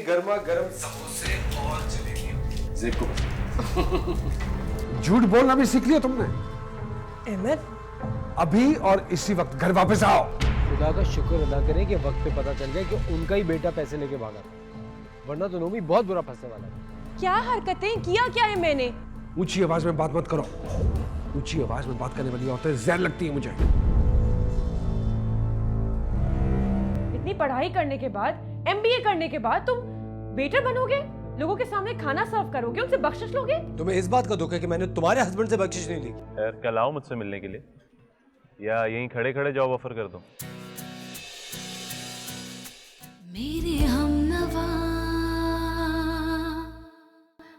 गर्मा गर्म समोसे और जलेबी ज़ेब को झूठ बोलना भी सीख लिया तुमने। अहमद, अभी और इसी वक्त घर वापस आओ। खुदा का शुक्र अदा करें कि वक्त पे पता चल गया कि उनका ही बेटा पैसे लेके भागा था, वरना तो नोमी बहुत बुरा फंसने वाला था। क्या हरकतें किया क्या है मैंने? ऊंची आवाज में बात मत करो। ऊंची आवाज में बात करने वाली औरतें जहर लगती है मुझे। इतनी पढ़ाई करने के बाद, MBA करने के बाद तुम वेटर बनोगे? लोगों के सामने खाना सर्व करोगे, उनसे बख्शिश लोगे? तुम्हें इस बात का दुख है कि मैंने तुम्हारे हस्बैंड से बख्शिश नहीं ली? यार कल आओ मुझसे मिलने के लिए, या यहीं खड़े खड़े जॉब ऑफर कर दूं? मेरे हमनवा।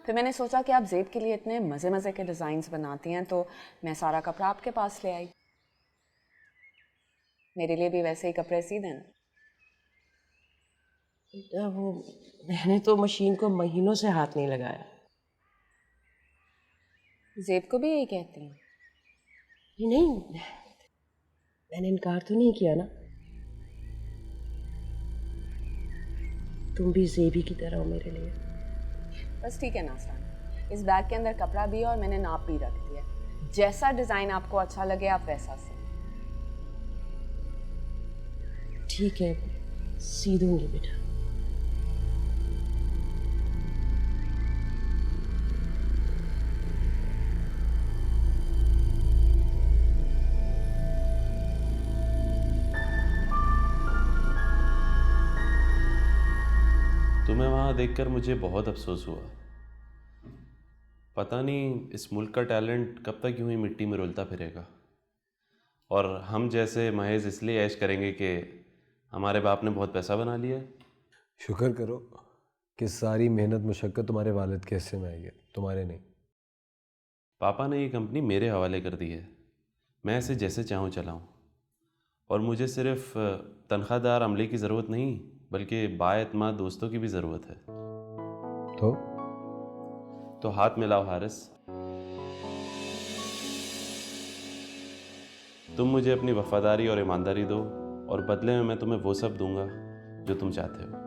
फिर मैंने सोचा कि आप ज़ेब के लिए इतने मज़े मज़े के डिज़ाइंस बनाती हैं, तो मैं सारा कपड़ा आपके पास ले आई। मेरे लिए भी वैसे ही कपड़े सी दें। वो मैंने तो मशीन को महीनों से हाथ नहीं लगाया। ज़ेब को भी यही कहती हैं? नहीं, मैंने इनकार तो नहीं किया ना। तुम भी ज़ेबी की तरह हो मेरे लिए। बस ठीक है नाज़रान, इस बैग के अंदर कपड़ा भी है और मैंने नाप भी रख दिया। जैसा डिज़ाइन आपको अच्छा लगे आप वैसा सी। ठीक है, सी दूंगी बेटा। तुम्हें वहाँ देखकर मुझे बहुत अफसोस हुआ। पता नहीं इस मुल्क का टैलेंट कब तक यूं ही मिट्टी में रुलता फिरेगा, और हम जैसे महज इसलिए ऐश करेंगे कि हमारे बाप ने बहुत पैसा बना लिया। शुक्र करो कि सारी मेहनत मुशक्कत तुम्हारे वालिद के हिस्से में आई है, तुम्हारे नहीं। पापा ने ये कंपनी मेरे हवाले कर दी है, मैं इसे जैसे चाहूँ चलाऊँ, और मुझे सिर्फ तनख्वाहदार अमले की ज़रूरत नहीं बल्कि बाएतमाद दोस्तों की भी ज़रूरत है। तो हाथ मिलाओ हारिस, तुम मुझे अपनी वफादारी और ईमानदारी दो, और बदले में मैं तुम्हें वो सब दूंगा जो तुम चाहते हो।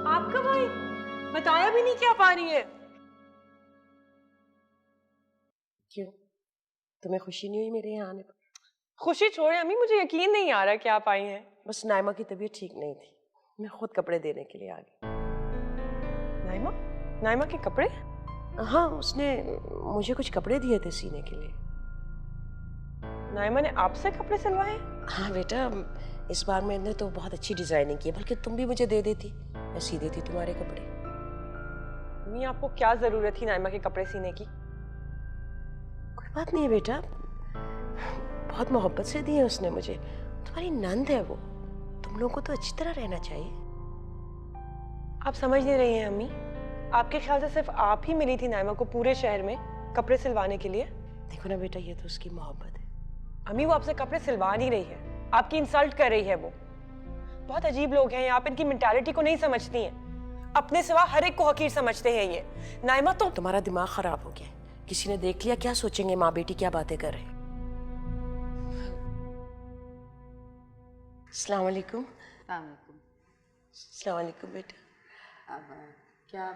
आपका भाई बताया भी नहीं क्या पा रही है? क्यों, तुम्हें खुशी नहीं हुई मेरे यहाँ आने पर? खुशी छोड़े अम्मी, मुझे यकीन नहीं आ रहा कि आप आई हैं। बस नाइमा की तबीयत ठीक नहीं थी, मैं खुद कपड़े देने के लिए आ गई। नाइमा? नाइमा के कपड़े? हाँ, उसने मुझे कुछ कपड़े दिए थे सीने के लिए। नाइमा ने आपसे कपड़े सिलवाए? हाँ बेटा, इस बार मैंने तो बहुत अच्छी डिजाइनिंग की है, बल्कि तुम भी मुझे दे देती, मैं सी देती तुम्हारे कपड़े। अम्मी आपको क्या जरूरत थी नाइमा के कपड़े सीने की? कोई बात नहीं है बेटा, बहुत मोहब्बत से दिए उसने मुझे, तुम्हारी नंद है वो, तुम लोगों को तो अच्छी तरह रहना चाहिए। आप समझ नहीं रही हैं अम्मी, आपके ख्याल से सिर्फ आप ही मिली थी नाइमा को पूरे शहर में कपड़े सिलवाने के लिए? देखो ना बेटा, ये तो उसकी मोहब्बत है। अम्मी वो आपसे कपड़े सिलवा नहीं रही है, आपकी इंसल्ट कर रही है वो। बहुत अजीब लोग हैं, आप इनकी मेंटालिटी को नहीं समझती हैं, अपने सिवा हर एक को हकीर समझते हैं ये। नाइमा तो तुम्हारा दिमाग खराब हो गया, किसी ने देख लिया क्या सोचेंगे माँ बेटी क्या बातें कर रहे हैं। अस्सलाम वालेकुम। अस्सलाम वालेकुम बेटा। अब क्या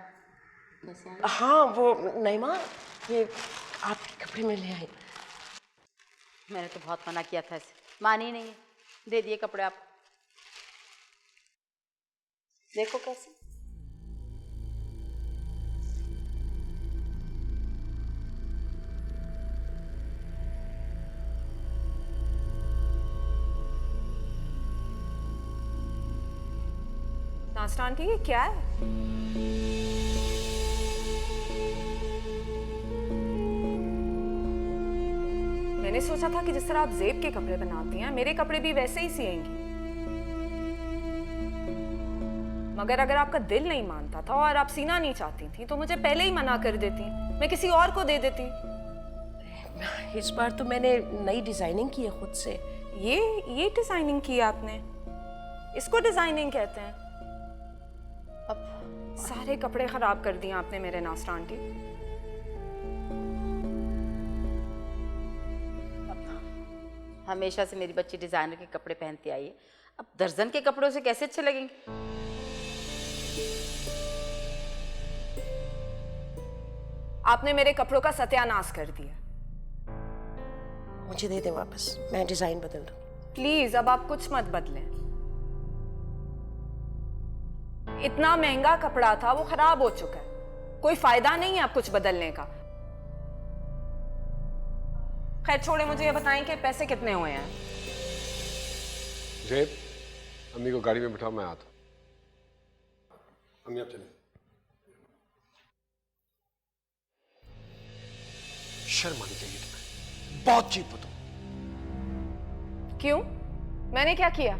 कैसे आए? हाँ वो नाइमा, ये आपके कपड़े में ले आई। मैंने तो बहुत मना किया था इसे, मानी ही नहीं है, दे दिए कपड़े आप। देखो कैसे। नास्तान की ये क्या है? मैंने सोचा था कि जिस तरह आप ज़ेब के कपड़े बनाती हैं मेरे कपड़े भी वैसे ही सिएंगी, मगर अगर आपका दिल नहीं मानता था और आप सीना नहीं चाहती थी तो मुझे पहले ही मना कर देती, मैं किसी और को दे देती। इस बार तो मैंने नई डिजाइनिंग की है खुद से। ये डिजाइनिंग की आपने? इसको डिजाइनिंग कहते हैं? अब सारे कपड़े खराब कर दिए आपने मेरे नास्ता आंटी। हमेशा से मेरी बच्ची डिजाइनर के कपड़े पहनती आई है, अब दर्जन के कपड़ों से कैसे अच्छे लगेंगे? आपने मेरे कपड़ों का सत्यानाश कर दिया। मुझे दे दे वापस, मैं डिजाइन बदल दूँ। प्लीज अब आप कुछ मत बदलें। इतना महंगा कपड़ा था, वो खराब हो चुका है, कोई फायदा नहीं है आप कुछ बदलने का। खैर छोड़े, मुझे ये बताएं कि पैसे कितने हुए हैं? जेब, अम्मी को गाड़ी में बिठाओ, मैं आता हूं। अम्मी आप चले। शर्म आनी चाहिए तुम्हें, बहुत चीप हो तुम। क्यों? मैंने क्या किया?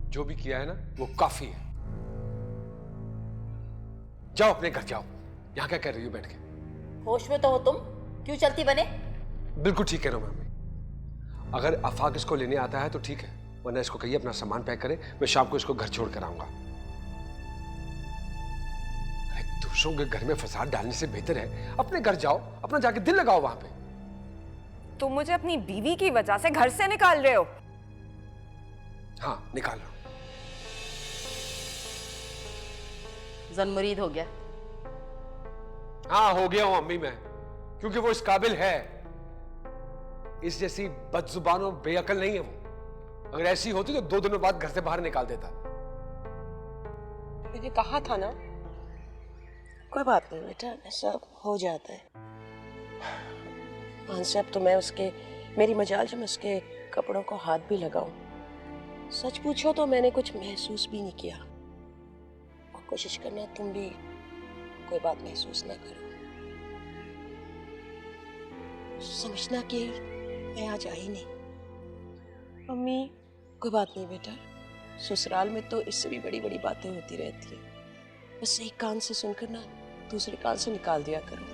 जो भी किया है ना वो काफी है। जाओ अपने घर जाओ। यहां क्या कर रही हो बैठ के? होश में तो हो तुम, क्यों चलती बने? बिल्कुल ठीक कह रहा हूं मम्मी। अगर आफाक इसको लेने आता है तो ठीक है, वरना इसको कहिए अपना सामान पैक करे, मैं शाम को इसको घर छोड़ कर आऊंगा। अरे दूसरों के घर में फसाद डालने से बेहतर है अपने घर जाओ, अपना जाके दिल लगाओ वहां पे। तुम मुझे अपनी बीवी की वजह से घर से निकाल रहे हो? हाँ निकाल लो। जनमुरीद हो गया। हाँ हो गया हूं अम्मी मैं, क्योंकि वो इस काबिल है। इस जैसी बदजुबान और बेअकल नहीं है वो। अगर ऐसी होती तो 2 दिनों बाद घर से बाहर निकाल देता। मैंने कहा था ना। कोई बात नहीं बेटा, ऐसा हो जाता है। मान से अब तो मैं उसके, मेरी मजाल जो मैं उसके कपड़ों को हाथ भी लगाऊं। सच पूछो तो मैंने कुछ महसूस भी नहीं किया। और कोशिश करना तुम भी कोई बात महसूस ना करो। समझना कि मैं आज आई नहीं। मम्मी कोई बात नहीं बेटा, ससुराल में तो इससे भी बड़ी बड़ी बातें होती रहती हैं। बस एक कान से सुनकर ना दूसरे कान से निकाल दिया करो।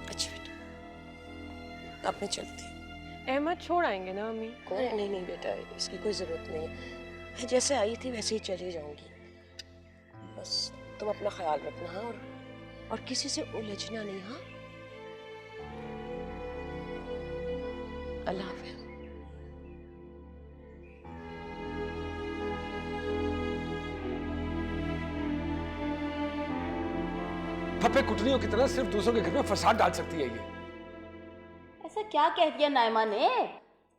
अच्छा बेटा, अब मैं चलती हूँ। अहमद छोड़ आएंगे ना मम्मी? नहीं नहीं बेटा, इसकी कोई जरूरत नहीं है। मैं जैसे आई थी वैसे ही चली जाऊंगी। बस तुम अपना ख्याल रखना। हाँ, और किसी से उलझना नहीं। हाँ, अल्लाह हाफ़िज़। फप्पे कुटनियों की तरह सिर्फ दूसरों के घर में फसाद डाल सकती है ये। ऐसा क्या कह दिया नायमा ने?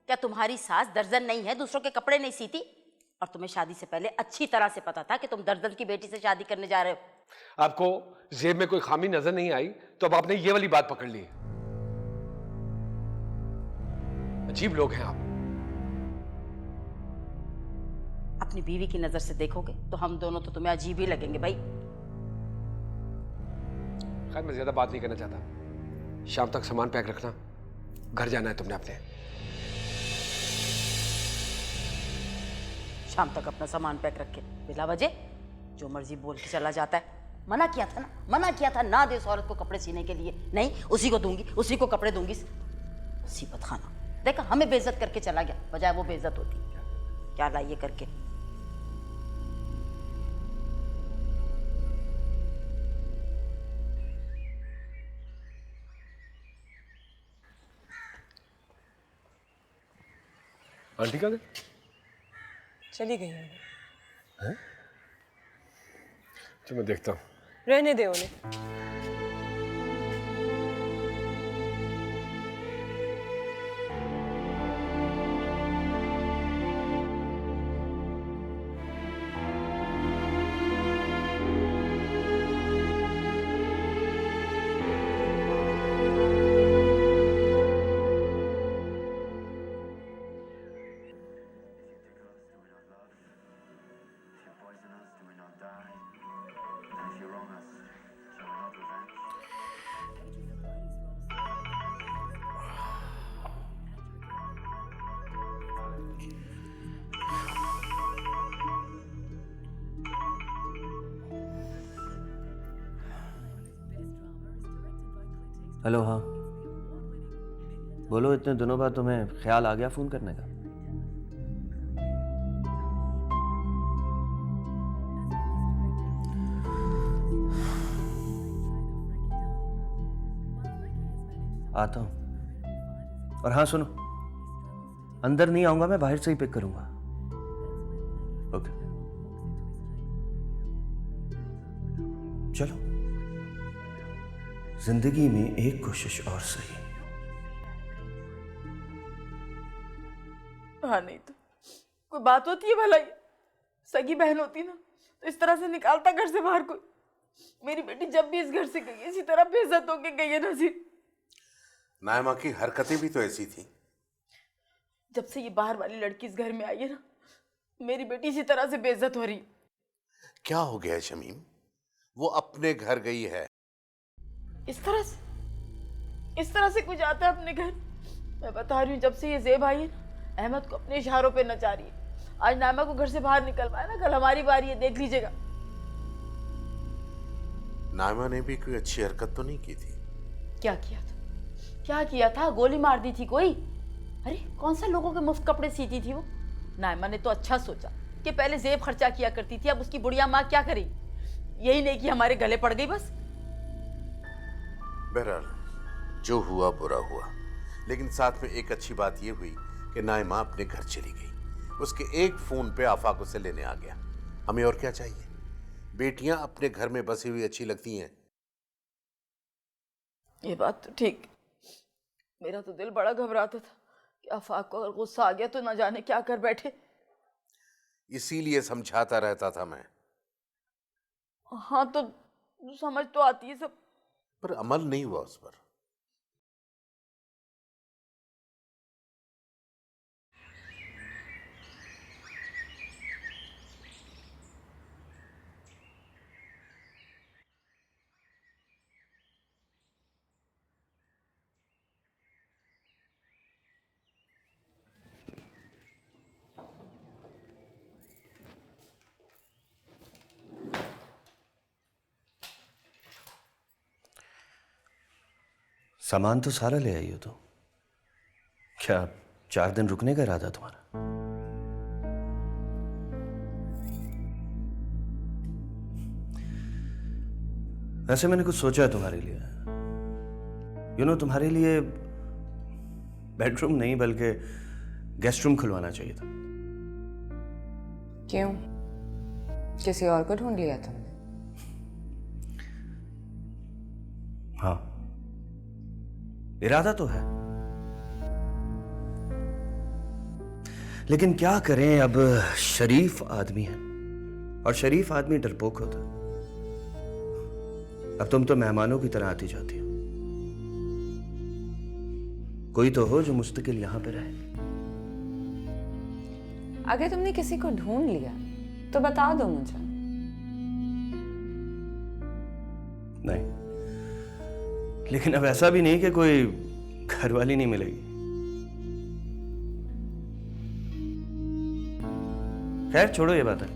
क्या तुम्हारी सास दर्जन नहीं है, दूसरों के कपड़े नहीं सीती? और तुम्हें शादी से पहले अच्छी तरह से पता था कि तुम दर्जन की बेटी से शादी करने जा रहे हो। आपको जेब में कोई खामी नजर नहीं आई तो अब आपने ये वाली बात पकड़ ली। अजीब लोग हैं आप। अपनी बीवी की नजर से देखोगे तो हम दोनों तो तुम्हें अजीब ही लगेंगे भाई। खैर मैं ज्यादा बात नहीं करना चाहता। शाम तक सामान पैक रखना, घर जाना है तुमने अपने। शाम तक अपना सामान पैक रख के बिला वजह जो मर्जी बोल के चला जाता है। मना किया था ना, मना किया था ना दे उस औरत को कपड़े सीने के लिए। नहीं, उसी को दूंगी, उसी को कपड़े दूंगी। मुसीबत खाना। देखा, हमें बेइज्जत करके चला गया, बजाय वो बेइज्जत होती। क्या लाइए करके। आंटी कहाँ गई? चली गई है। मैं देखता हूँ। रहने दे उन्हें। Poison us, do we not die? And if you wrong us, shall we not revenge? Hello, हाँ बोलो। इतने दिनों बाद तुम्हें ख्याल आ गया फ़ोन करने का? आता हूँ। और हाँ सुनो, अंदर नहीं आऊंगा मैं, बाहर से ही पिक करूंगा। ओके चलो, जिंदगी में एक कोशिश और सही। हाँ नहीं तो कोई बात होती है भला? सगी बहन होती ना तो इस तरह से निकालता घर से बाहर कोई? मेरी बेटी जब भी इस घर से गई है इसी तरह बेइज्जत होके गई है नजीर। नायमा की हरकतें भी तो ऐसी थी। जब से ये बाहर वाली लड़की इस घर में आई है ना, मेरी बेटी इसी तरह से बेइज्जत हो रही। क्या हो गया शमीम? वो अपने घर गई है। इस तरह से कोई जाता है अपने घर? मैं बता रही हूँ, जब से ये ज़ेब आई है ना, अहमद को अपने इशारों पे नचा रही है। आज नायमा को घर से बाहर निकलवाया ना, कल हमारी बारी है, देख लीजिएगा। नायमा ने भी कोई अच्छी हरकत तो नहीं की थी? क्या किया था? क्या किया था? गोली मार दी थी कोई? अरे कौन सा लोगों के मुफ्त कपड़े सीती थी वो? नायमा ने तो अच्छा सोचा कि पहले जेब खर्चा किया करती थी, अब उसकी बुढ़िया माँ क्या करेगी? यही नहीं कि हमारे गले पड़ गई बस। बहरहाल जो हुआ बुरा हुआ, लेकिन साथ में एक अच्छी बात यह हुई कि नायमा अपने घर चली गई। उसके एक फोन पे आफाक उसे लेने आ गया। हमें और क्या चाहिए? बेटियां अपने घर में बसी हुई अच्छी लगती हैं। ये बात तो ठीक। मेरा तो दिल बड़ा घबराता था कि आफाक को अगर गुस्सा आ गया तो ना जाने क्या कर बैठे। इसीलिए समझाता रहता था मैं। हाँ तो समझ तो आती है सब, पर अमल नहीं हुआ उस पर। सामान तो सारा ले आई हो तो क्या 4 दिन रुकने का इरादा तुम्हारा? वैसे मैंने कुछ सोचा है तुम्हारे लिए। तुम्हारे लिए बेडरूम नहीं बल्कि गेस्ट रूम खुलवाना चाहिए था। क्यों? किसी और को ढूंढ लिया तुमने? हाँ, इरादा तो है, लेकिन क्या करें, अब शरीफ आदमी है और शरीफ आदमी डरपोक होता है। अब तुम तो मेहमानों की तरह आती जाती हो। कोई तो हो जो मुस्तकिल यहां पे रहे। अगर तुमने किसी को ढूंढ लिया तो बता दो मुझे। नहीं, लेकिन अब ऐसा भी नहीं कि कोई घरवाली नहीं मिलेगी। खैर छोड़ो ये बात है।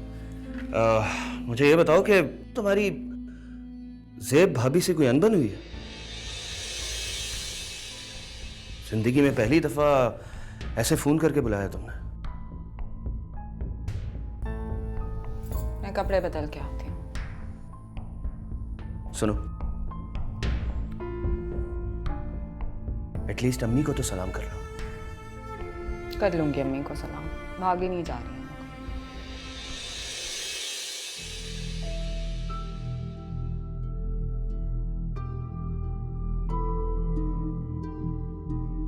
मुझे ये बताओ कि तुम्हारी ज़ेब भाभी से कोई अनबन हुई है? जिंदगी में पहली दफा ऐसे फोन करके बुलाया तुमने। मैं कपड़े बदल के आती हूँ। सुनो, एटलीस्ट अम्मी को तो सलाम कर लो। कर लूंगी अम्मी को सलाम, भागी नहीं जा रही हूँ।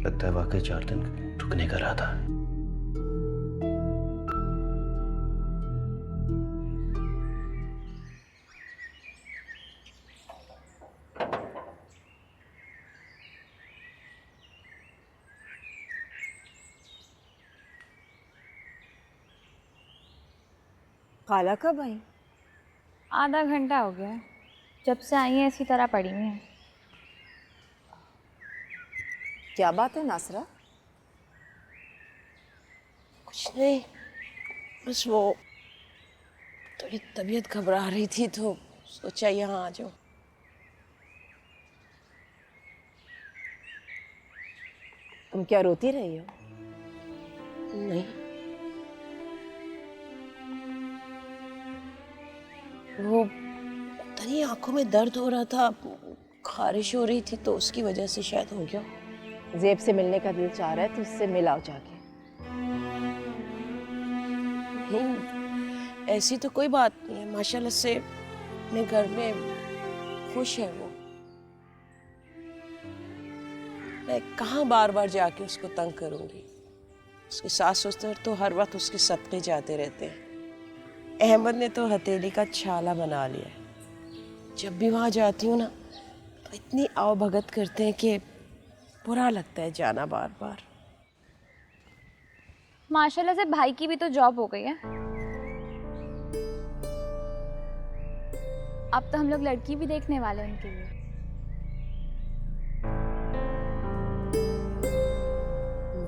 लगता है वाकई 4 दिन रुकने का इरादा है। खाला कब आई? आधा घंटा हो गया है, जब से आई हैं इसी तरह पड़ी हुई हैं। क्या बात है नासरा? कुछ नहीं, बस वो थोड़ी तबीयत घबरा रही थी तो सोचा यहाँ आ जाओ। तुम क्या रोती रही हो? नहीं, वो पता नहीं आंखों में दर्द हो रहा था, खारिश हो रही थी तो उसकी वजह से शायद हो गया। जेब से मिलने का दिल चाह रहा है तो उससे मिलाओ जाके। नहीं, ऐसी तो कोई बात नहीं है, माशाल्लाह से अपने घर में खुश है वो। मैं कहाँ बार बार जाके उसको तंग करूंगी। उसके सास ससुर तो हर वक्त उसके सदके जाते रहते हैं। अहमद ने तो हथेली का छाला बना लिया है। जब भी वहाँ जाती हूँ ना तो इतनी आवभगत करते हैं कि बुरा लगता है जाना बार बार। माशाल्लाह से भाई की भी तो जॉब हो गई है। अब तो हम लोग लड़की भी देखने वाले हैं उनके लिए।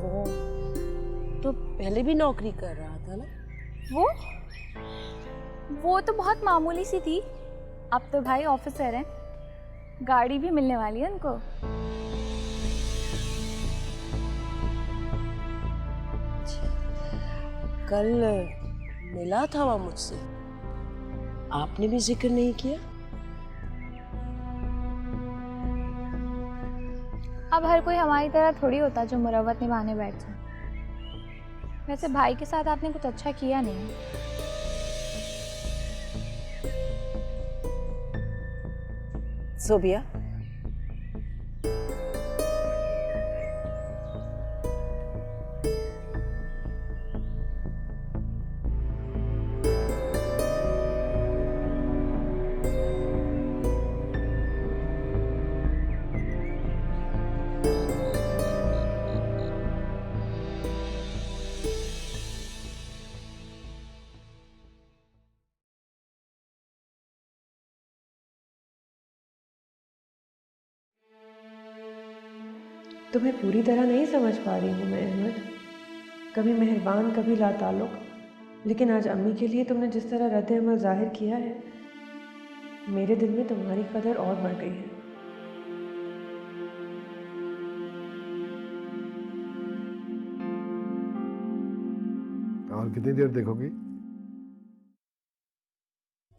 वो तो पहले भी नौकरी कर रहा था ना? वो तो बहुत मामूली सी थी। अब तो भाई ऑफिसर हैं, गाड़ी भी मिलने वाली है उनको। कल मिला था वह मुझसे, आपने भी जिक्र नहीं किया। अब हर कोई हमारी तरह थोड़ी होता जो मुरव्वत निभाने बैठ जाए। वैसे भाई के साथ आपने कुछ अच्छा किया नहीं। सोबिया, तुम्हें पूरी तरह नहीं समझ पा रही हूँ मैं अहमद। कभी मेहरबान कभी लाताल्लुक, लेकिन आज अम्मी के लिए तुमने जिस तरह रद्द अमल जाहिर किया है, मेरे दिल में तुम्हारी कदर और बढ़ गई है। और कितनी देर देखोगी?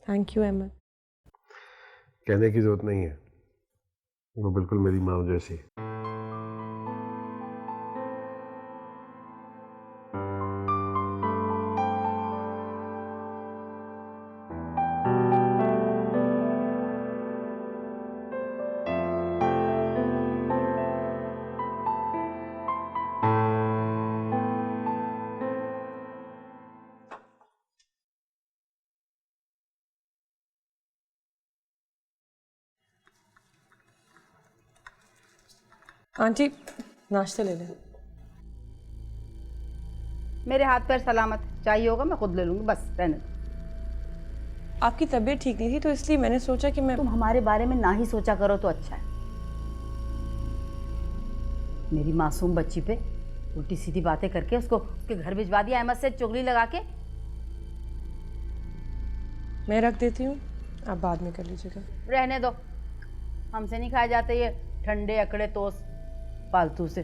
Thank you Ahmad. कहने की जरूरत नहीं है, वो बिल्कुल मेरी माँ जैसी। आंटी नाश्ता ले लें। मेरे हाथ पैर सलामत, चाहिए होगा मैं खुद ले लूंगी, बस रहने दो। आपकी तबीयत ठीक नहीं थी तो इसलिए मैंने सोचा कि मैं तुम हमारे बारे में ना ही सोचा करो तो अच्छा है। मेरी मासूम बच्ची पे उल्टी सीधी बातें करके उसको उसके घर भिजवा दिया अहमद से चुगली लगा के। मैं रख देती हूँ, आप बाद में कर लीजिएगा। रहने दो, हमसे नहीं खाए जाते ये ठंडे अकड़े तोस फालतू से।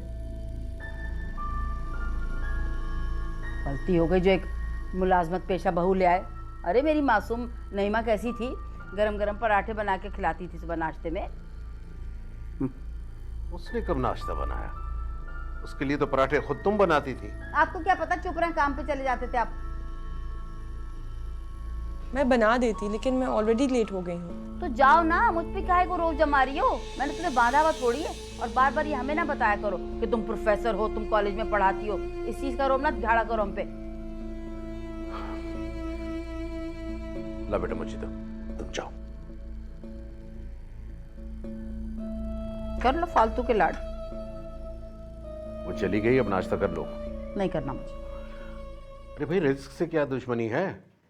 गलती हो गई जो एक मुलाजमत पेशा बहू ले आए। अरे मेरी मासूम नईमा कैसी थी, गरम गरम पराठे बना के खिलाती थी सुबह नाश्ते में। उसने कब नाश्ता बनाया? उसके लिए तो पराठे खुद तुम बनाती थी। आपको क्या पता, चुप रहे, काम पे चले जाते थे आप। मैं बना देती, लेकिन मैं ऑलरेडी लेट हो गई हूँ। तो जाओ ना, मुझ पे काहे को रोब जमा रही हो? मैंने तुम्हें बांधा हुआ थोड़ी है। और बार बार ये हमें ना बताया करो कि तुम प्रोफेसर हो, तुम कॉलेज में पढ़ाती हो। इस चीज का रोब ना झाड़ा करो हम पे। ला बेटा मुझे दो, तुम जाओ। कर लो फालतू के लाड। वो चली गई, अब नाश्ता कर लो। नहीं करना मुझे। अरे भाई, रिस्क से क्या दुश्मनी है?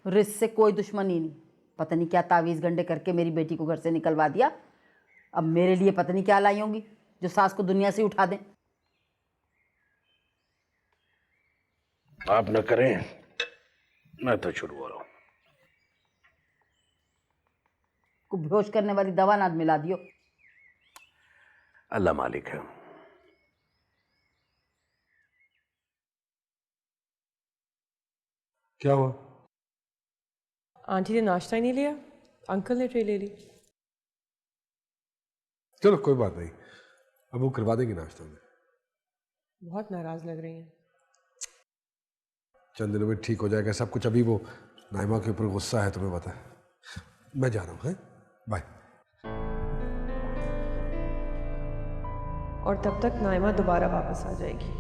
रिस्क से कोई दुश्मनी नहीं। पता नहीं क्या तावीज़ गंडे करके मेरी बेटी को घर से निकलवा दिया। अब मेरे लिए पता नहीं क्या लाई होंगी जो सास को दुनिया से उठा दें। आप न करें, मैं तो शुरू हो रहा हूं। को बेहोश करने वाली दवा ना मिला दियो। अल्लाह मालिक है। क्या हुआ? आंटी ने नाश्ता ही नहीं लिया, अंकल ने ट्रे ले ली। चलो कोई बात नहीं, अब वो करवा देंगे नाश्ता में। बहुत नाराज लग रही हैं। चंद दिनों में ठीक हो जाएगा सब कुछ। अभी वो नाइमा के ऊपर गुस्सा है, तुम्हें पता है। मैं जा रहा हूँ, बाय। और तब तक नाइमा दोबारा वापस आ जाएगी।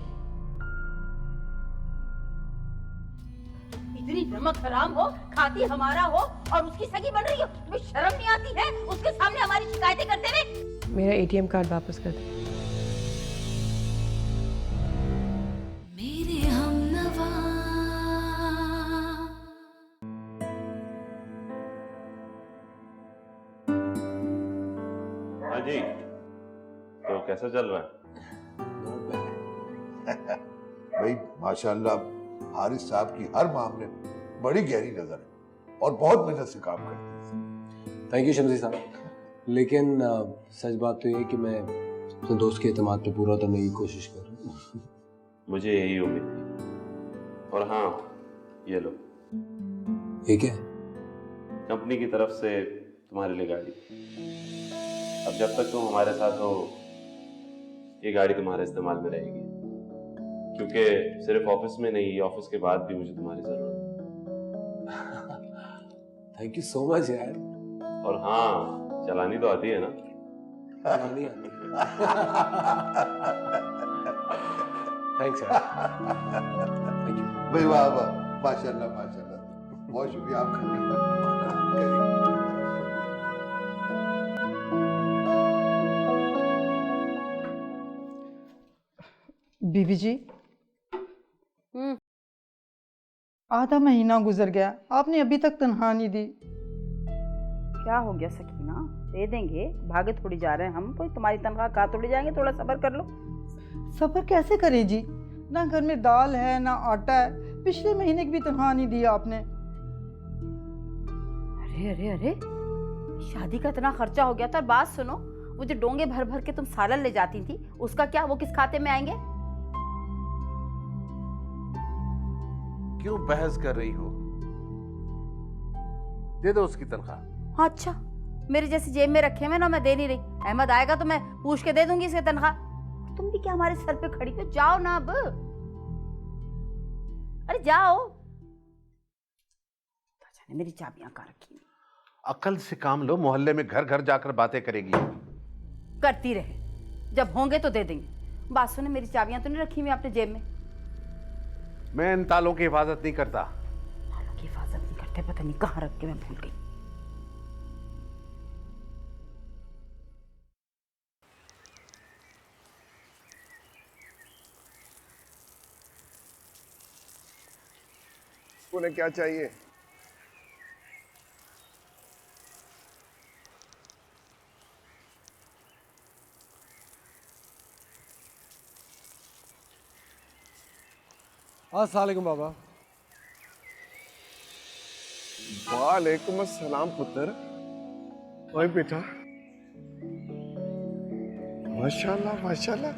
इतनी नमक हराम हो, खाती हमारा हो और उसकी सगी बन रही हो, तुम्हें शर्म नहीं आती है उसके सामने हमारी शिकायतें करते हुए? मेरा एटीएम कार्ड वापस कर दे। मेरे हमनवा हाँ जी, तो कैसा चल रहा है? भाई माशाल्लाह हारिस साहब की हर मामले में बड़ी गहरी नजर है और बहुत मेहनत से काम करते हैं। थैंक यू शमसी साहब, लेकिन सच बात तो ये है कि मैं अपने दोस्त के एतमाद पे पूरा उतरने की कोशिश कर रहा हूँ। मुझे यही उम्मीद थी। और हाँ, ये लो। ये क्या है? कंपनी की तरफ से तुम्हारे लिए गाड़ी। अब जब तक तुम हमारे साथ हो, ये गाड़ी तुम्हारे इस्तेमाल में रहेगी, क्योंकि सिर्फ ऑफिस में नहीं, ऑफिस के बाद भी मुझे तुम्हारी जरूरत है। थैंक यू सो मच यार। और हाँ, चलानी तो आती है ना? चलानी आती है। थैंक्स यार। थैंक यू भाई वाह वाह, माशाल्लाह माशाल्लाह, बहुत शुक्रिया आपका। बीबी जी, आधा महीना गुजर गया, आपने अभी तक तनख्वाह नहीं दी। क्या हो गया सकीना, दे देंगे, भागे थोड़ी जा रहे हैं हम, कोई तुम्हारी तनख्वाह खा थोड़ी जाएंगे, थोड़ा सब्र कर लो। सब्र कैसे करें जी, ना घर में दाल है ना आटा है, पिछले महीने की भी तनख्वाह नहीं दी आपने। अरे अरे अरे, शादी का इतना खर्चा हो गया था। बात सुनो, वो जो डोंगे भर भर के तुम सालन ले जाती थी, उसका क्या, वो किस खाते में आएंगे? क्यों बहस कर रही हो? दे दो उसकी तनख्वाह। हाँ अच्छा, मेरे जैसी जेब में रखे हुए ना, मैं दे नहीं रही। अहमद आएगा तो मैं पूछ के दे दूंगी इसकी तनख्वाह। तुम भी क्या हमारे सर पे खड़ी हो? जाओ ना अब, अरे जाओ। मेरी चाबियां कहाँ रखी? अकल से काम लो, मोहल्ले में घर घर जाकर बातें करेगी। करती रहे, जब होंगे तो दे देंगे। बात सुने, मेरी चाबियां तो नहीं रखी हुई आपने जेब में? मैं इन तालों की हिफाजत नहीं करता। तालों की हिफाजत नहीं करते, पता नहीं कहाँ रख के मैं भूल गई। उन्हें क्या चाहिए? अस्सलाम वालेकुम बाबा। वालेकुम अस्सलाम पुत्र। ओए बेटा, माशाल्लाह माशाल्लाह।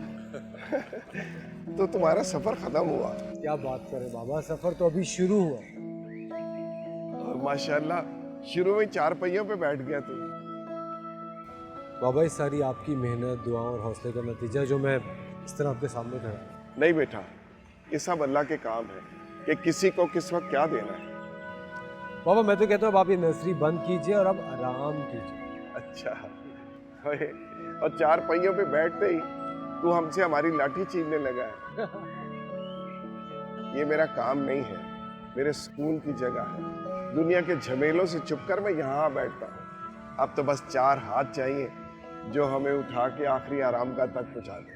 तो तुम्हारा सफर खत्म हुआ? क्या बात करें बाबा, सफर तो अभी शुरू हुआ। और माशाल्लाह शुरू में 4 पहियों पे बैठ गया तू। बाबा, ये सारी आपकी मेहनत, दुआ और हौसले का नतीजा जो मैं इस तरह आपके सामने खड़ा हूं। नहीं बेटा, ये सब अल्लाह के काम है कि किसी को किस वक्त क्या देना है। बाबा, मैं तो कहता हूँ आप ये नर्सरी बंद कीजिए और अब आराम कीजिए। अच्छा, ओए, और 4 पहियों पे बैठते ही तू हमसे हमारी लाठी छीनने लगा है। ये मेरा काम नहीं है, मेरे सुकून की जगह है। दुनिया के झमेलों से छुपकर मैं यहाँ बैठता हूँ। अब तो बस 4 हाथ चाहिए जो हमें उठा के आखिरी आरामगाह तक पहुँचा दे।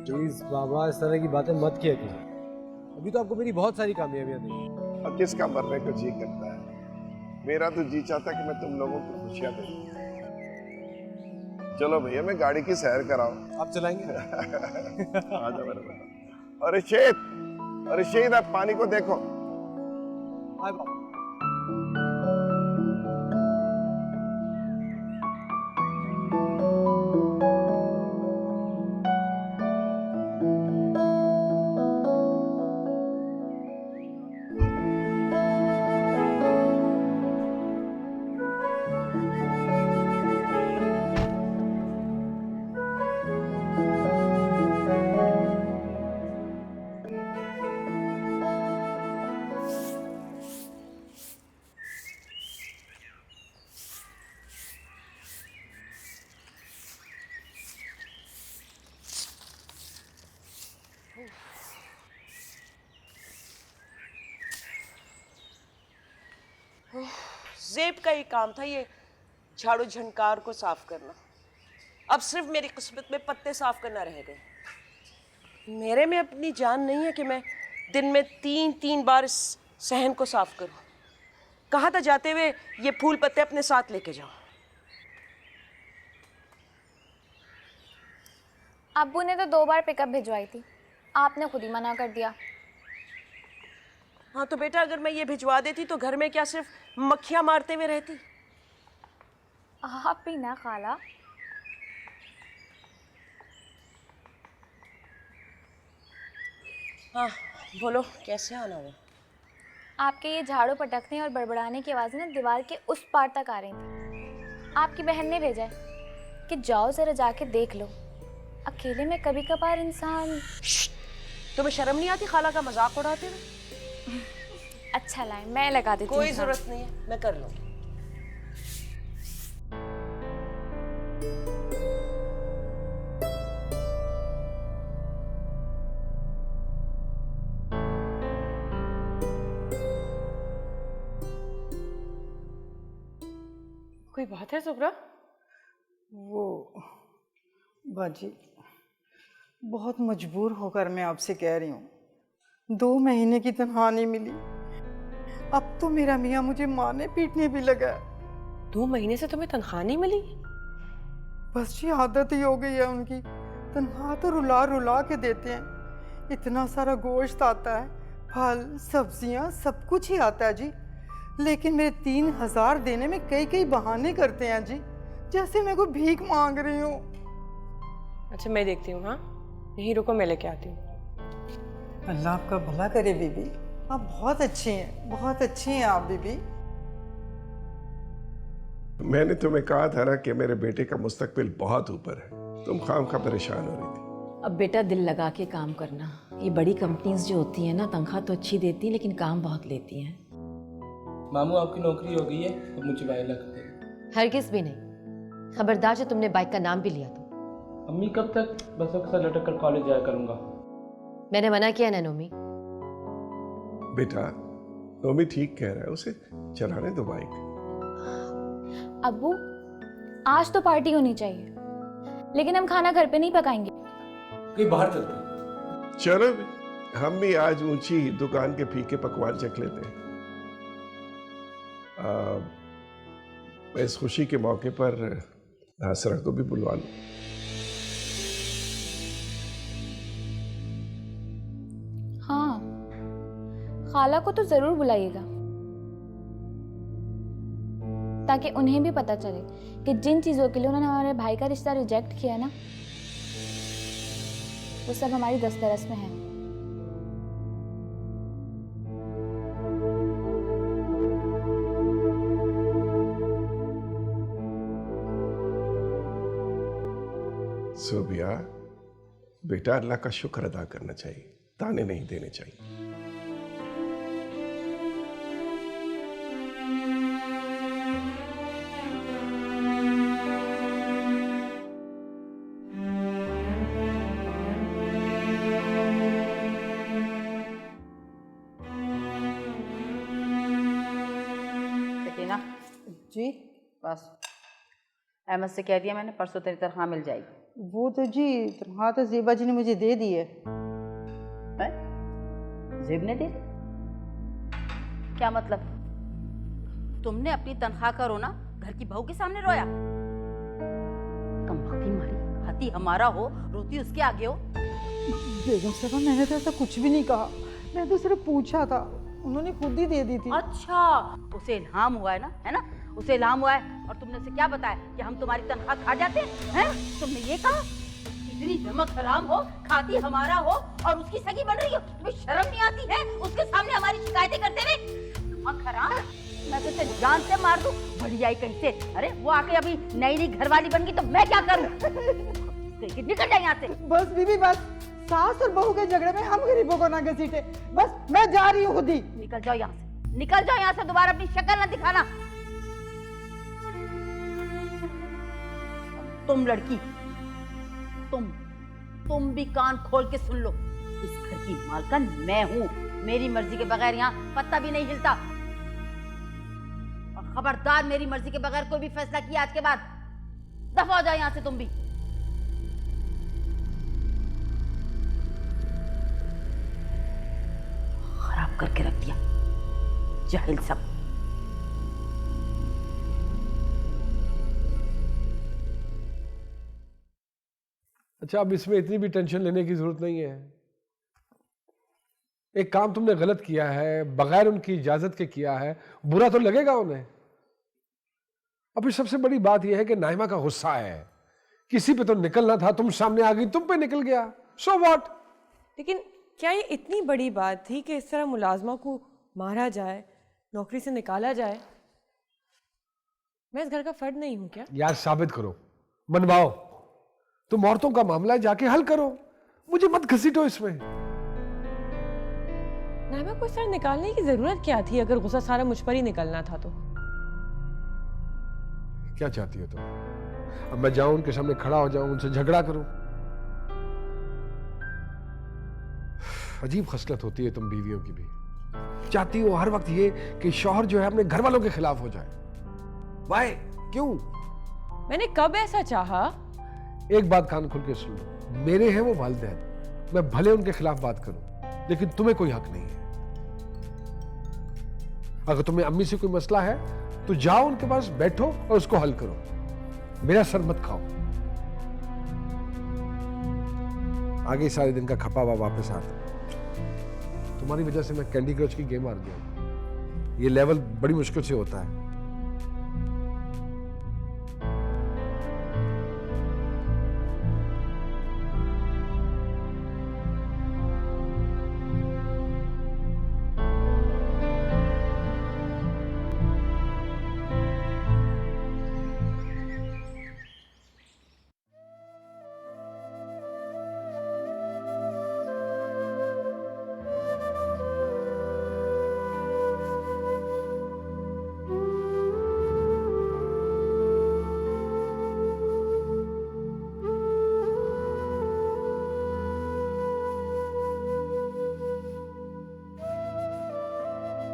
प्लीज बाबा, इस तरह की बातें मत किया कीजिए। अभी तो आपको मेरी बहुत सारी कामयाबियां दी। और किसका मरने को जी करता है? मेरा तो जी चाहता कि मैं तुम लोगों को खुशियां दे दूं। चलो भैया, मैं गाड़ी की सैर कराऊं। आप चलाएंगे? आजा मेरे बेटा। अरे शेद, आप पानी को देखो। आए बाबा। जेब का ही काम था ये झाड़ू झंकार को साफ करना। अब सिर्फ मेरी किस्मत में पत्ते साफ करना रह गए। मेरे में अपनी जान नहीं है कि मैं दिन में 3-3 बार इस सहन को साफ करूं। कहा था जाते हुए ये फूल पत्ते अपने साथ लेके जाओ। अब्बू ने तो 2 बार पिकअप भिजवाई थी, आपने खुद ही मना कर दिया। हाँ तो बेटा, अगर मैं ये भिजवा देती तो घर में क्या सिर्फ मक्खियां मारते हुए रहती? आप भी ना खाला। हाँ बोलो, कैसे आना हुआ? आपके ये झाड़ू पटकने और बड़बड़ाने की आवाज़ें ना दीवार के उस पार तक आ रही थी। आपकी बहन ने भेजा है कि जाओ ज़रा जाके देख लो। अकेले में कभी कभार इंसान। तुम्हें शर्म नहीं आती खाला का मजाक उड़ाते हुए? अच्छा लाए, मैं लगा देती हूँ। कोई जरूरत नहीं है, मैं कर लूँगी। कोई बात है सुब्रा? वो बाजी, बहुत मजबूर होकर मैं आपसे कह रही हूँ, 2 महीने की तनख्वाह नहीं मिली। अब तो मेरा मियाँ मुझे मारने पीटने भी लगा है। 2 महीने से तुम्हें तनख्वाह नहीं मिली? बस जी आदत ही हो गई है उनकी। तनख्वाह तो रुला रुला के देते हैं। इतना सारा गोश्त आता है, फल सब्जियाँ सब कुछ ही आता है जी, लेकिन मेरे 3000 देने में कई कई बहाने करते हैं जी, जैसे मैं कोई भीख मांग रही हूँ। अच्छा मैं देखती हूँ। हाँ यहीं रुको, मैं लेके आती हूँ। अल्लाह आपका भला करे बीबी, आप बहुत अच्छी हैं, बहुत अच्छी हैं आप बीबी। मैंने तुम्हें कहा था ना कि मेरे बेटे का मुस्तकबिल बहुत ऊपर है। तुम खामखा परेशान हो रही थी। अब बेटा दिल लगा के काम करना। ये बड़ी कंपनीज जो होती हैं ना, तनख्वाह तो अच्छी देती हैं लेकिन काम बहुत लेती हैं। मामू आपकी नौकरी हो गई है, अब मुझे बाइक लगते हैं। हरगिज़ भी नहीं। खबरदार जो तुमने बाइक का नाम भी लिया तो। अम्मी कब तक बसों के साथ लटक कर कॉलेज जाया करूंगा? मैंने मना किया ना नोमी। बेटा नोमी ठीक कह रहा है, उसे चलाने दो बाइक। अब्बू आज तो पार्टी होनी चाहिए, लेकिन हम खाना घर पे नहीं पकाएंगे। कहीं बाहर चलते हैं। चलो हम भी आज ऊंची दुकान के फीके पकवान चख लेते हैं। मैं इस खुशी के मौके पर नासरा को भी बुलवा लूं। हाँ खाला को तो जरूर बुलाइएगा, ताकि उन्हें भी पता चले कि जिन चीजों के लिए उन्होंने हमारे भाई का रिश्ता रिजेक्ट किया ना, वो सब हमारी दस्तरस में है। सोबिया बेटा, अल्लाह का शुक्र अदा करना चाहिए, ताने नहीं देने चाहिए। सकीना जी बस अहमद से कह दिया मैंने, परसों तेरी तनख्वाह मिल जाएगी। वो तो जी तनख्वाह तो ज़ेबा जी ने मुझे दे दी है। ज़ेब ने दे दी? क्या मतलब? तुमने अपनी तनख्वाह का रोना घर की बहू के सामने रोया? कमाती मारी, खाती हमारा हो, रोती उसके आगे हो। बेगम साहब मैंने तो ऐसा कुछ भी नहीं कहा, मैं तो सिर्फ पूछा था, उन्होंने खुद ही दे दी थी। अच्छा उसे इल्हाम हुआ है ना? उसे इल्हाम हुआ है और तुमने उसे क्या बताया कि हम तुम्हारी तनख्वाह खा जाते हैं? तुमने ये कहा? इतनी नमक हराम हो, खाती हमारा हो और उसकी सगी बन रही हो, तुम्हें शर्म नहीं आती है उसके सामने हमारी शिकायतें करते हुए? नमक हराम, मैं तो इसे जान से मार दूं, बढ़ी आई कहीं से। अरे वो आके अभी नई नई घरवाली बन गई तो मैं क्या करूं? निकल जाए यहाँ से। बस बीबी बस, सास और बहू के झगड़े में हम गरीबों को ना घसीटे। बस मैं जा रही हूँ खुद ही। निकल जाओ यहाँ से, निकल जाओ यहाँ से, दोबारा अपनी शक्ल न दिखाना। तुम लड़की, तुम भी कान खोल के सुन लो, इस घर की मालकिन मैं हूँ, मेरी मर्जी के बगैर यहाँ पत्ता भी नहीं हिलता। और खबरदार मेरी मर्जी के बगैर कोई भी फैसला किया आज के बाद दफा हो जाओ यहां से तुम भी। खराब करके रख दिया जाहिल सब। अच्छा, अब इसमें इतनी भी टेंशन लेने की जरूरत नहीं है। एक काम तुमने गलत किया है, बगैर उनकी इजाजत के किया है, बुरा तो लगेगा उन्हें। अब फिर सबसे बड़ी बात यह है कि नाइमा का गुस्सा है, किसी पे तो निकलना था, तुम सामने आ गई, तुम पे निकल गया, सो व्हाट। लेकिन क्या ये इतनी बड़ी बात थी कि इस तरह मुलाजमा को मारा जाए, नौकरी से निकाला जाए? मैं इस घर का फर्द नहीं हूं क्या? यार साबित करो, मनवाओ। तुम औरतों का मामला है, जाके हल करो, मुझे मत घसीटो इसमें। नाइमा को इस तरह निकालने की जरूरत क्या थी अगर गुस्सा सारा मुझ पर ही निकलना था तो? क्या चाहती हो तुम? अब मैं जाऊं उनके सामने खड़ा हो जाऊं, उनसे झगड़ा करूं? अजीब खसलत होती है तुम बीवियों की भी। चाहती हो हर वक्त ये कि शौहर जो है अपने घर वालों के खिलाफ हो जाए। वाई? क्यों? मैंने कब ऐसा चाहा? एक बात कान खोल के सुन लो, मेरे हैं वो वालिदैन, मैं भले उनके खिलाफ बात करूं, लेकिन तुम्हें कोई हक नहीं है। अगर तुम्हें अम्मी से कोई मसला है तो जाओ उनके पास, बैठो और उसको हल करो, मेरा सर मत खाओ। आगे सारे दिन का खपा हुआ वापस आता। तुम्हारी वजह से मैं कैंडी क्रश की गेम हार गया। ये लेवल बड़ी मुश्किल से होता है।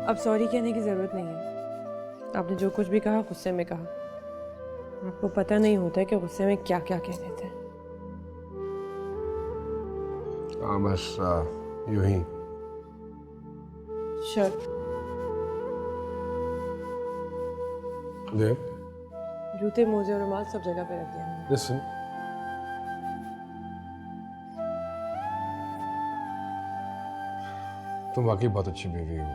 अब सॉरी कहने की ज़रूरत नहीं है। आपने जो कुछ भी कहा गुस्से में कहा। आपको पता नहीं होता है कि गुस्से में क्या क्या कह देते हैं। बस यूं ही। शर्ट, जूते, मोजे और रुमाल सब जगह पे रख दिया मैंने। लिसन, तुम वाकई बहुत अच्छी बीवी हो।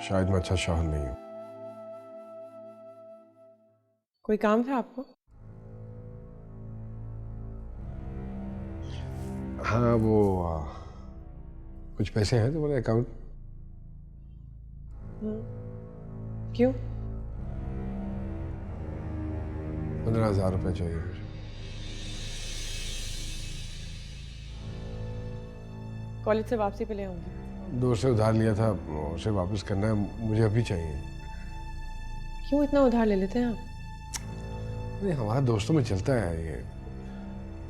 शायद मैं अच्छा शौहर नहीं हूं। कोई काम था आपको? हाँ, वो कुछ पैसे हैं तुम्हारे अकाउंट? क्यों? 15,000 रुपए चाहिए मुझे। कॉलेज से वापसी पे ले आऊंगी। दोस्त से उधार लिया था, उसे वापस करना है, मुझे अभी चाहिए। क्यों इतना उधार ले लेते हैं आप? नहीं, हमारा दोस्तों में चलता है ये।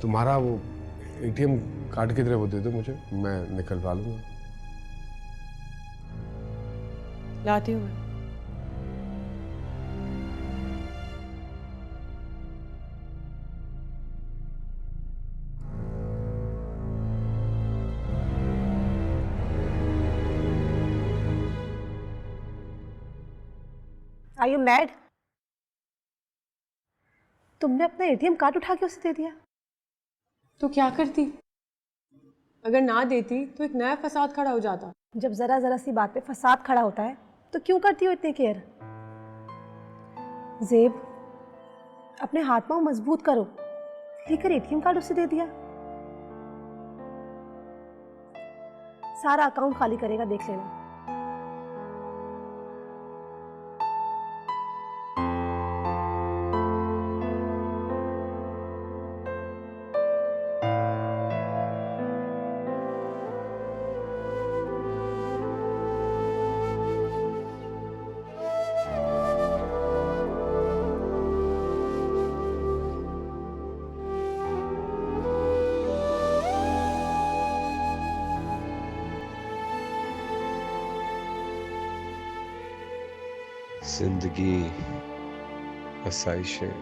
तुम्हारा वो एटीएम कार्ड की तरह वो दे दो मुझे, मैं निकलवा लूंगा। लाती हूँ मैं। Are you mad? तुमने अपना एटीएम कार्ड उठा के उसे दे दिया। तो क्या करती? अगर ना देती तो एक नया फसाद खड़ा हो जाता। जब जरा जरा सी बात पे फसाद खड़ा होता है तो क्यों करती हो इतनी केयर? जेब, अपने हाथ पांव मजबूत करो, लेकर एटीएम कार्ड उसे दे दिया। सारा अकाउंट खाली करेगा, देख लेना। जिंदगी, आसाइशें,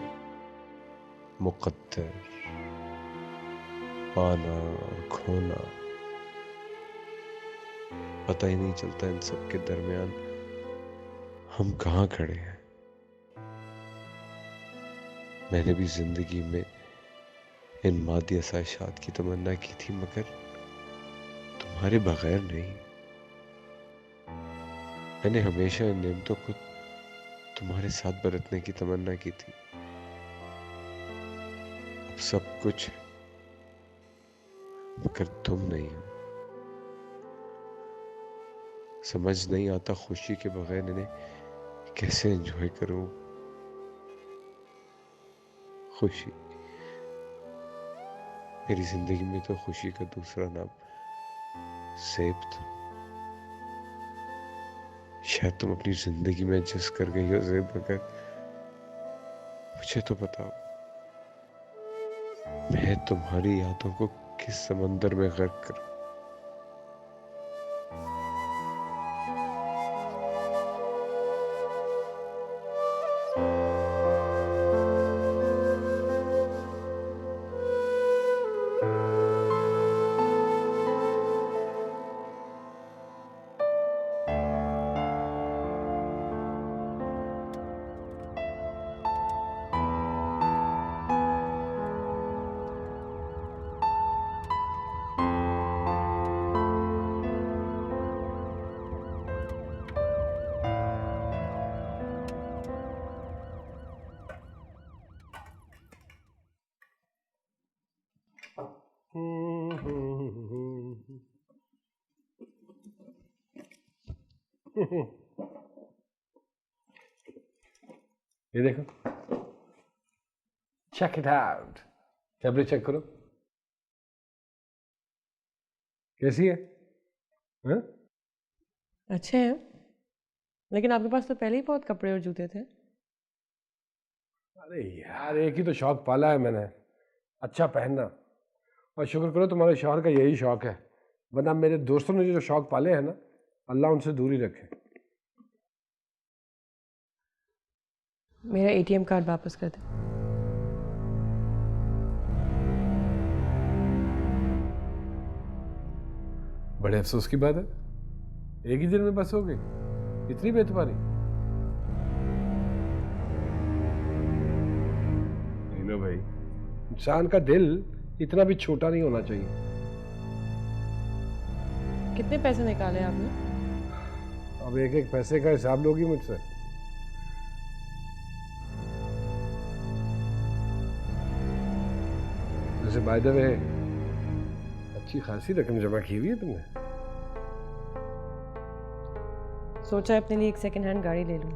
मुकद्दर, पाना और खोना, पता ही नहीं चलता इन सब के दरमियान हम कहाँ खड़े हैं। मैंने भी जिंदगी में इन मादी आसाइशात की तमन्ना की थी, मगर तुम्हारे बगैर नहीं। मैंने हमेशा इन नेमतों को तुम्हारे साथ बरतने की तमन्ना की थी। अब सब कुछ है, मगर तुम नहीं हो। समझ नहीं आता खुशी के बगैर इन्हें कैसे एंजॉय करूं। खुशी, मेरी जिंदगी में तो खुशी का दूसरा नाम सेब था। शायद तुम अपनी जिंदगी में एडजस्ट कर गई हो जेब, मगर मुझे तो बताओ, मैं तुम्हारी यादों को किस समंदर में गर्क करूं। ये देखो, check it out. Tablet check करो, कैसी है? हाँ? अच्छे हैं, लेकिन आपके पास तो पहले ही बहुत कपड़े और जूते थे। अरे यार, एक ही तो शौक पाला है मैंने, अच्छा पहनना। और शुक्र करो तुम्हारे शौहर का यही शौक है, वरना मेरे दोस्तों ने जो शौक पाले हैं ना, अल्लाह उनसे दूर ही रखे। मेरा एटीएम कार्ड वापस कर दे। बड़े अफसोस की बात है, एक ही दिन में बस हो गई, इतनी बेतुमारी। नहीं ना भाई, इंसान का दिल इतना भी छोटा नहीं होना चाहिए। कितने पैसे निकाले आपने? अब एक एक पैसे का हिसाब लोगी मुझसे? वैसे बाय द वे, अच्छी खासी रकम जमा की हुई है तुमने। सोचा है अपने लिए एक सेकंड हैंड गाड़ी ले लूं,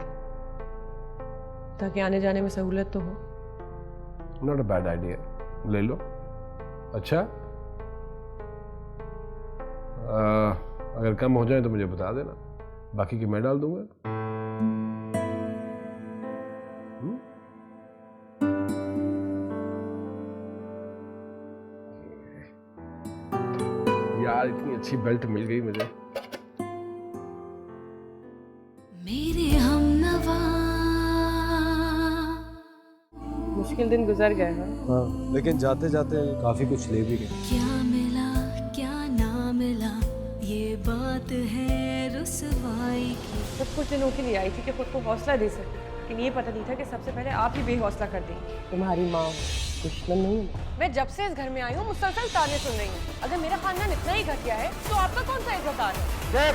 ताकि आने जाने में सहूलत तो हो। नॉट अ बैड आइडिया, ले लो। अच्छा, अगर कम हो जाए तो मुझे बता देना, बाकी की मैं डाल दूंगा। यार, इतनी अच्छी बेल्ट मिल गई मुझे। मेरे हमनवा। मुश्किल दिन गुजर गए हैं। हाँ, लेकिन जाते जाते काफी कुछ ले भी गए। क्या मिला क्या ना मिला, ये बात है रुसवाई की। सब कुछ दिनों के लिए आई थी कि खुद को हौसला दे सके, लेकिन ये पता नहीं था कि सबसे पहले आप ही बेहौसला कर देंगी। तुम्हारी माँ दुश्मन नहीं। मैं जब से इस घर में आई हूँ मुसलसल ताने सुन रही हूँ। अगर मेरा खानदान इतना ही घटिया है तो आपका कौन सा इज्जतदार है?